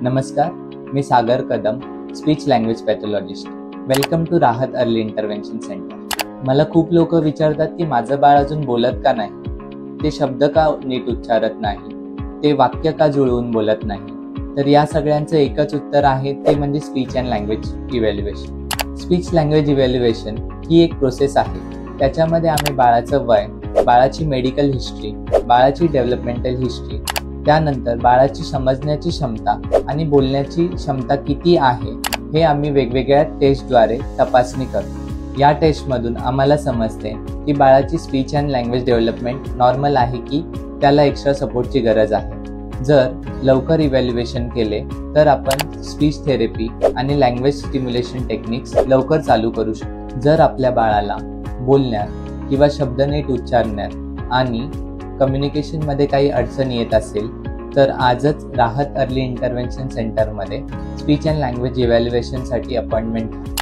नमस्कार, मी Sagar Kadam, speech language pathologist. Welcome to Rahat early intervention centre. मला खूप लोक विचारतात की माझं बाळ अजून बोलत का नाही, ते शब्द का नीट उच्चारत नाही, ते वाक्य का जुळवून बोलत नाही. तर या सगळ्यांचं एकच उत्तर आहे, ते म्हणजे speech and language evaluation. Speech language evaluation ही एक प्रोसेस आहे. त्याच्यामध्ये आम्ही बाळाचं वय, बाळाची मेडिकल हिस्ट्री, बाळाची डेव्हलपमेंटल हिस्ट्री, त्यानंतर बाळाची समजण्याची क्षमता आणि बोलण्याची क्षमता किती आहे हे आम्ही वेगवेगळ्या टेस्टद्वारे तपासणी करतो. या टेस्टमधून आम्हाला समजते की बाळाची speech and language development normal आहे की त्याला एक्स्ट्रा सपोर्टची गरज आहे. जर लवकर इव्हॅल्युएशन केले तर आपण स्पीच थेरपी आणि लँग्वेज स्टिम्युलेशन टेक्निक्स लवकर चालू करू शकतो. जर आपल्या बाळाला बोलण्यात किंवा शब्द नीट उच्चारण्यात आणि कम्युनिकेशनमध्ये काही अडचण येत असेल तर आजच राहत अर्ली इंटरव्हेन्शन सेंटरमध्ये स्पीच अँड लँग्वेज इव्हॅल्युएशनसाठी अपॉइंटमेंट घ्या.